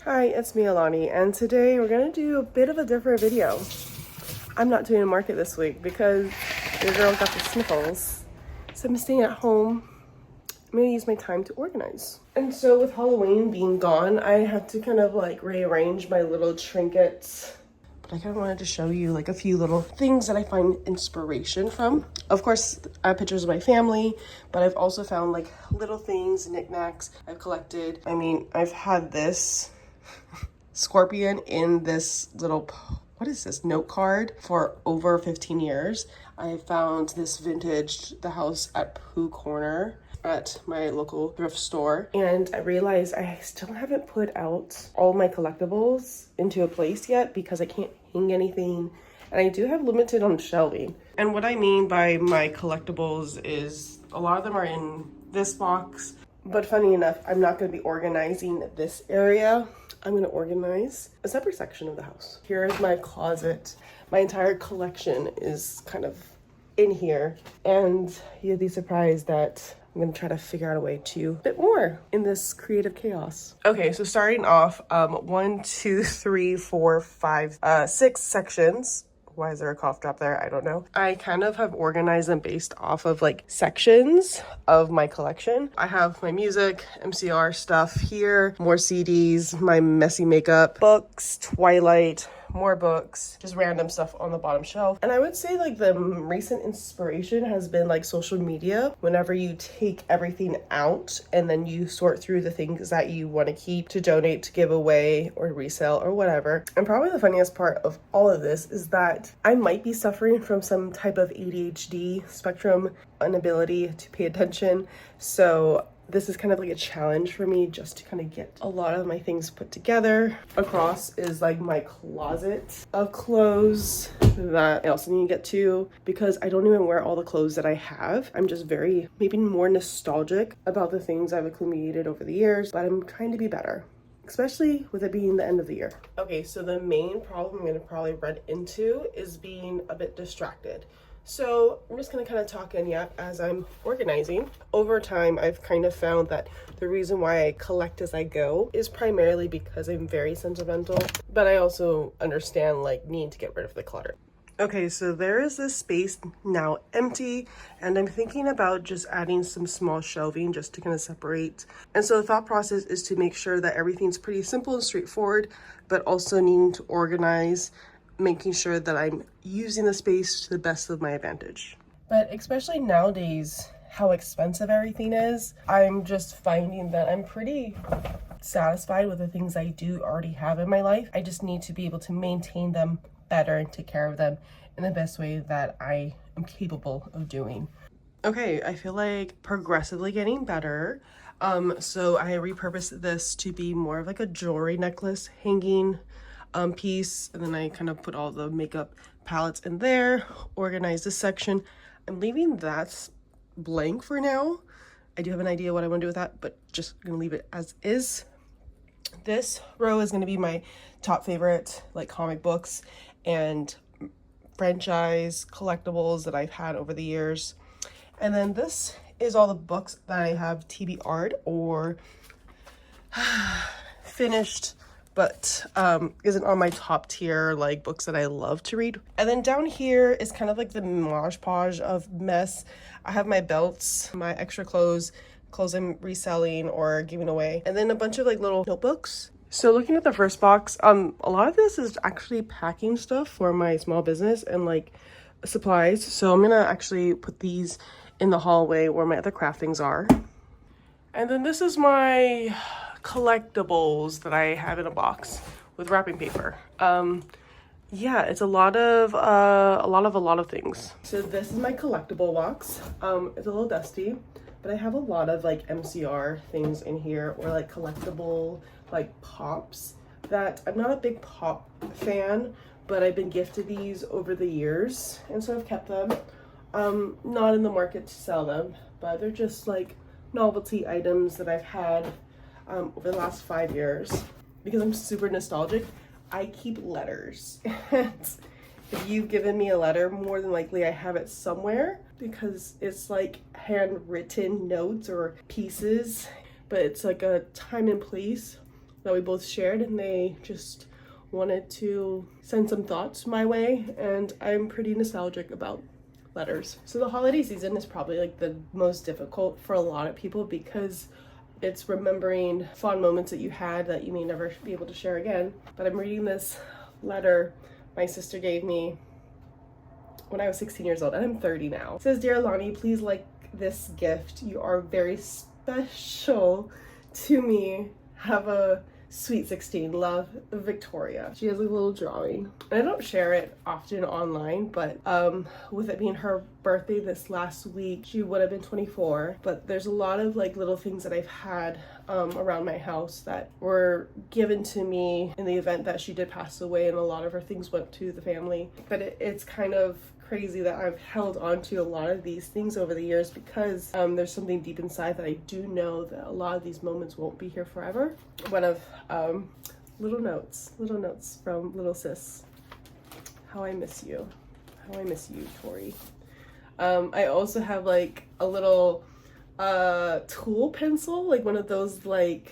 Hi, it's me, Alani, and today we're gonna do a bit of a different video. I'm not doing a market this week because your girl got the sniffles, so I'm staying at home. I'm gonna use my time to organize. And so with Halloween being gone, I had to kind of like rearrange my little trinkets. But I kind of wanted to show you like a few little things that I find inspiration from. Of course, I have pictures of my family, but I've also found like little things, knickknacks I've collected. I mean, I've had this scorpion in this little, what is this, note card for over 15 years. I found this vintage The House at Pooh Corner at my local thrift store, and I realized I still haven't put out all my collectibles into a place yet because I can't hang anything, and I do have limited on shelving. And what I mean by my collectibles is a lot of them are in this box, but funny enough, I'm not going to be organizing this area. I'm going to organize a separate section of the house. Here's my closet. My entire collection is kind of in here, and you'd be surprised that I'm going to try to figure out a way to fit more in this creative chaos. Okay, so starting off, 1, 2, 3, 4, 5, 6 sections. Why is there a cough drop there? I don't know. I kind of have organized them based off of like sections of my collection. I have my music, MCR stuff here, more CDs, my messy makeup, books, Twilight, more books, just random stuff on the bottom shelf. And I would say like the recent inspiration has been like social media. Whenever you take everything out and then you sort through the things that you want to keep to donate, to give away or resell or whatever. And probably the funniest part of all of this is that I might be suffering from some type of ADHD spectrum, inability to pay attention. So this is kind of like a challenge for me just to kind of get a lot of my things put together. Across is like my closet of clothes that I also need to get to because I don't even wear all the clothes that I have. I'm just very, maybe more nostalgic about the things I've accumulated over the years, but I'm trying to be better, especially with it being the end of the year. Okay, so the main problem I'm gonna probably run into is being a bit distracted. So I'm just gonna kind of talk in as I'm organizing. Over time, I've kind of found that the reason why I collect as I go is primarily because I'm very sentimental, but I also understand like needing to get rid of the clutter. Okay, so there is this space now empty, and I'm thinking about just adding some small shelving just to kind of separate. And so the thought process is to make sure that everything's pretty simple and straightforward, but also needing to organize, making sure that I'm using the space to the best of my advantage. But especially nowadays, how expensive everything is, I'm just finding that I'm pretty satisfied with the things I do already have in my life. I just need to be able to maintain them better and take care of them in the best way that I am capable of doing. Okay, I feel like progressively getting better. So I repurposed this to be more of like a jewelry necklace hanging piece, and then I kind of put all the makeup palettes in there, organize this section. I'm leaving that blank for now. I do have an idea what I want to do with that, but just gonna leave it as is. This row is going to be my top favorite like comic books and franchise collectibles that I've had over the years. And then this is all the books that I have TBR'd or finished, but isn't on my top tier like books that I love to read. And then down here is kind of like the mosh podge of mess. I have my belts, my extra clothes I'm reselling or giving away, and then a bunch of like little notebooks. So looking at the first box, a lot of this is actually packing stuff for my small business and like supplies. So I'm gonna actually put these in the hallway where my other craft things are. And then this is my collectibles that I have in a box with wrapping paper. Yeah, it's a lot of things. So this is my collectible box. It's a little dusty, but I have a lot of like MCR things in here, or like collectible like pops that I'm not a big pop fan, but I've been gifted these over the years, and so I've kept them. Not in the market to sell them, but they're just like novelty items that I've had over the last 5 years. Because I'm super nostalgic, I keep letters. If you've given me a letter, more than likely I have it somewhere, because it's like handwritten notes or pieces, but it's like a time and place that we both shared, and they just wanted to send some thoughts my way, and I'm pretty nostalgic about letters. So the holiday season is probably like the most difficult for a lot of people because it's remembering fond moments that you had that you may never be able to share again. But I'm reading this letter my sister gave me when I was 16 years old, and I'm 30 now. It says, "Dear Lonnie, please like this gift. You are very special to me. Have a sweet 16. Love, Victoria." She has a little drawing. And I don't share it often online, but with it being her birthday this last week, she would have been 24. But there's a lot of like little things that I've had around my house that were given to me in the event that she did pass away, and a lot of her things went to the family. But it's kind of crazy that I've held on to a lot of these things over the years because there's something deep inside that I do know that a lot of these moments won't be here forever. One of little notes from little sis. How I miss you. How I miss you, Tori. I also have like a little tool pencil, like one of those like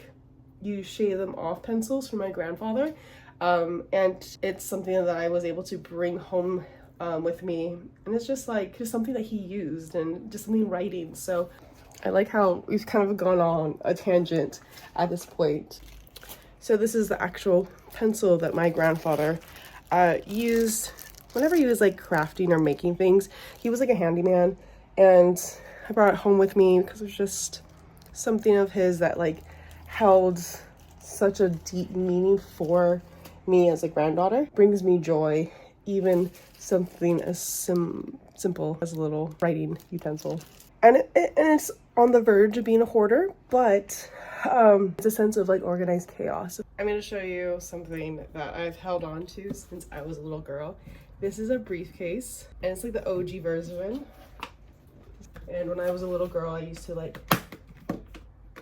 you shave them off pencils from my grandfather. And it's something that I was able to bring home with me, and it's just something that he used and just something writing. So I like how we've kind of gone on a tangent at this point. So this is the actual pencil that my grandfather used whenever he was like crafting or making things. He was like a handyman, and I brought it home with me because it was just something of his that like held such a deep meaning for me as a granddaughter. Brings me joy, even something as simple as a little writing utensil. And it's on the verge of being a hoarder, but it's a sense of like organized chaos. I'm going to show you something that I've held on to since I was a little girl. This is a briefcase, and it's like the OG version. And when I was a little girl, I used to like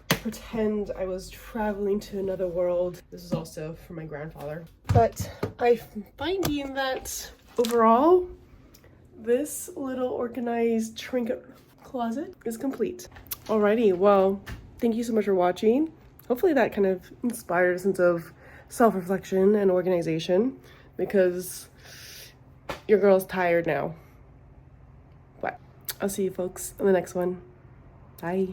pretend I was traveling to another world. This is also from my grandfather. But I'm finding that overall, this little organized trinket closet is complete. Alrighty, well, thank you so much for watching. Hopefully that kind of inspired a sense of self-reflection and organization, because your girl's tired now. But I'll see you folks in the next one. Bye.